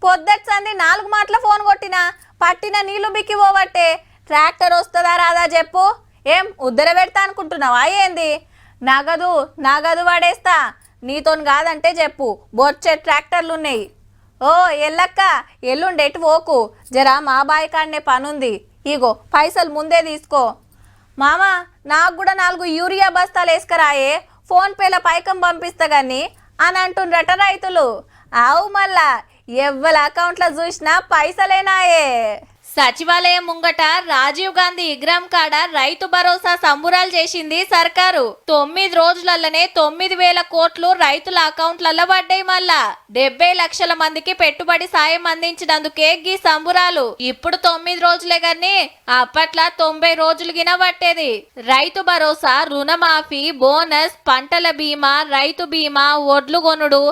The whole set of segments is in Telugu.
పొద్దటి సంది 4 మాటల ఫోన్ కొట్టినా పట్టిన నీళ్లు బిక్కి పోవట్టే ట్రాక్టర్ వస్తుందా రాదా చెప్పు ఏం ఉద్దర పెడతా అనుకుంటున్నావా ఏంది నగదు వాడేస్తా నీతోని కాదంటే చెప్పు బొచ్చే ట్రాక్టర్లు ఉన్నాయి ఓ ఎల్లక్క ఎల్లుండెటు పోకు జరా మా బాయ్ కాడనే పనుంది ఇగో పైసలు ముందే తీసుకో మామ నాకు కూడా 4 యూరియా బస్తాలు వేసుకరాయే ఫోన్ పేల పైకం పంపిస్తా గాని అని అంటుండ్రట రైతులు ఆవు మళ్ళా ఎవ్వల అకౌంట్లో చూసినా పైసలేనాయే సచివాలయం ముంగట రాజీవ్ గాంధీ విగ్రహం కాడ రైతు భరోసా సంబురాలు చేసింది సర్కారు 9 రోజులల్లనే 9,000 కోట్లు రైతుల అకౌంట్లలో పడ్డాయి మళ్ళా 70 లక్షల మందికి పెట్టుబడి సాయం అందించినందుకే గీ సంబురాలు ఇప్పుడు 9 రోజులే గాని అప్పట్లా 90 రోజులు గిన పట్టేది రైతు భరోసా రుణమాఫీ బోనస్ పంటల బీమా రైతు బీమా ఒడ్లు కొనుడు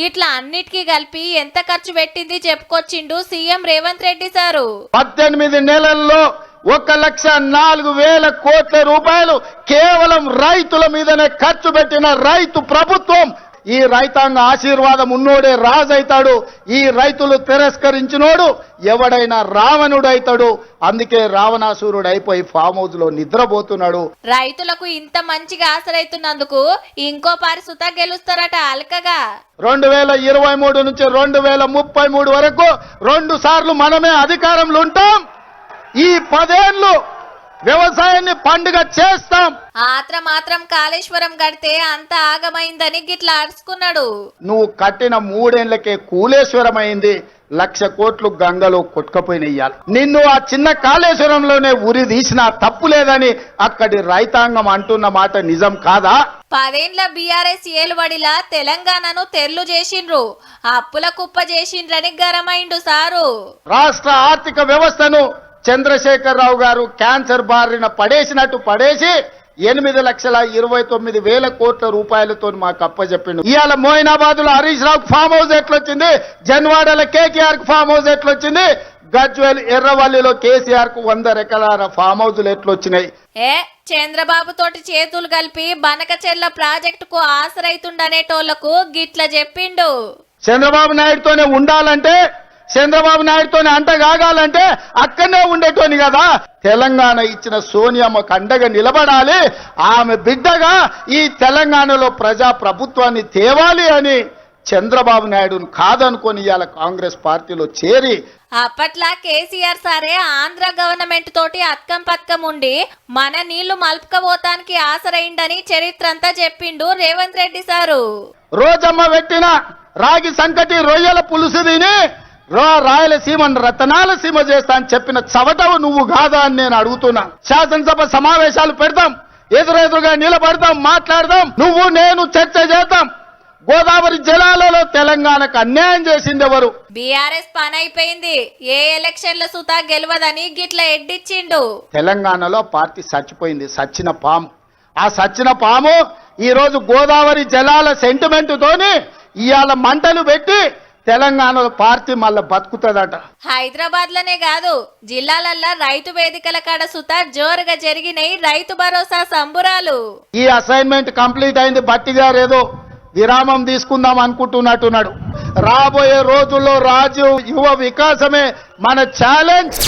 ఇట్లా అన్నిటికీ కలిపి ఎంత ఖర్చు పెట్టింది చెప్పుకొచ్చిండు సీఎం రేవంత్ రెడ్డి సారు 18 నెలల్లో 1,04,000 కోట్ల రూపాయలు కేవలం రైతుల మీదనే ఖర్చు పెట్టిన రైతు ప్రభుత్వం ఈ రైతాంగ ఆశీర్వాదం ఉన్నోడే రాజైతాడు ఈ రైతులు తిరస్కరించినోడు ఎవడైనా రావణుడు అవుతాడు అందుకే రావణాసురుడు అయిపోయి ఫామ్ హౌస్ లో నిద్రపోతున్నాడు రైతులకు ఇంత మంచిగా ఆసరైతున్నందుకు ఇంకో పరిస్థితి గెలుస్తారట అల్కగా 2023 నుంచి 2033 వరకు 2 సార్లు మనమే అధికారంలో ఉంటాం ఈ 10 ఏళ్ళు వ్యవసాయాన్ని పండుగ చేస్తాం మాత్రం కాళేశ్వరం కడితే అంత ఆగమైందని గిట్లా అరుచుకున్నాడు నువ్వు కట్టిన 3 ఏళ్లకే కూలేశ్వరమైంది 1,00,000 కోట్లు గంగలో కొట్టుకపోయినయ్యాలి నిన్ను ఆ చిన్న కాళేశ్వరంలోనే ఉరి తీసినా తప్పు లేదని అక్కడి రైతాంగం అంటున్న మాట నిజం కాదా 10 ఏళ్ల బీఆర్ఎస్ ఏలుబడిలా తెలంగాణను తెర్లు చేసిండ్రు అప్పుల కుప్ప చేసిండ్రని గరమైండు సారు రాష్ట్ర ఆర్థిక వ్యవస్థను చంద్రశేఖరరావు గారు క్యాన్సర్ బారిన పడేసినట్టు పడేసి 8,29,000 కోట్ల రూపాయలతో మాకు అప్పచెప్పిండు ఇవాళ మోయినాబాద్ లో Harish Rao farm house ఎట్లొచ్చింది జన్వాడలో KKR కు ఫామ్ హౌస్ ఎట్లొచ్చింది గజ్వేల్ ఎర్రవల్లిలో కేసీఆర్ కు 100 ఎకరాల ఫామ్ హౌజులు ఎట్లొచ్చినాయి చంద్రబాబు తోటి చేతులు కలిపి బనకచెర్ల ప్రాజెక్టుకు ఆసరైతుండనేటోళ్లకు గిట్ల చెప్పిండు చంద్రబాబు నాయుడుతోనే ఉండాలంటే చంద్రబాబు నాయుడుతోనే అంటగాగాలంటే అక్కడనే ఉండేటోని కదా తెలంగాణ ఇచ్చిన సోనియమ్మకు అండగా నిలబడాలి ఆమె బిడ్డగా ఈ తెలంగాణలో ప్రజా ప్రభుత్వాన్ని తేవాలి అని చంద్రబాబు నాయుడును కాదనుకొని ఇవాళ కాంగ్రెస్ పార్టీలో చేరి అప్పట్లా కేసీఆర్ సారే ఆంధ్ర గవర్నమెంట్ తోటి అక్కం పక్కం ఉండి మన నీళ్లు మలుపుకపోతానికి ఆసరైందని చరిత్రంతా చెప్పిండు రేవంత్ రెడ్డి సారు రోజమ్మ పెట్టిన రాగి సంకటి రొయ్యల పులుసు తిని రాయలసీమ రతనాల సీమ చేస్తా అని చెప్పిన చవటవు నువ్వు కాదా అని నేను అడుగుతున్నా శాసనసభ సమావేశాలు పెడతాం ఎదురెదురుగా నిలబడతాం మాట్లాడదాం నువ్వు నేను చర్చ చేద్దాం గోదావరి జలాలలో తెలంగాణకు అన్యాయం చేసింది ఎవరు బీఆర్ఎస్ పని అయిపోయింది ఏ ఎలక్షన్ల సుతా గెలవదని గిట్ల ఎడ్డిచ్చిండు తెలంగాణలో పార్టీ చచ్చిపోయింది సచ్చిన పాము ఆ సచ్చిన పాము ఈ రోజు గోదావరి జలాల సెంటిమెంట్ తోని ఇవాళ మంటలు పెట్టి తెలంగాణలో పార్టీ మళ్ళీ బతుకుతుందట హైదరాబాద్ లోనే కాదు జిల్లాలల్లా రైతు వేదికల కాడ సుతా జోరుగా జరిగినాయి రైతు భరోసా సంబురాలు ఈ అసైన్మెంట్ కంప్లీట్ అయింది బట్టి గారు ఏదో విరామం తీసుకుందాం అనుకుంటున్నట్టున్నాడు రాబోయే రోజుల్లో రాజీవ్ యువ వికాసమే మన ఛాలెంజ్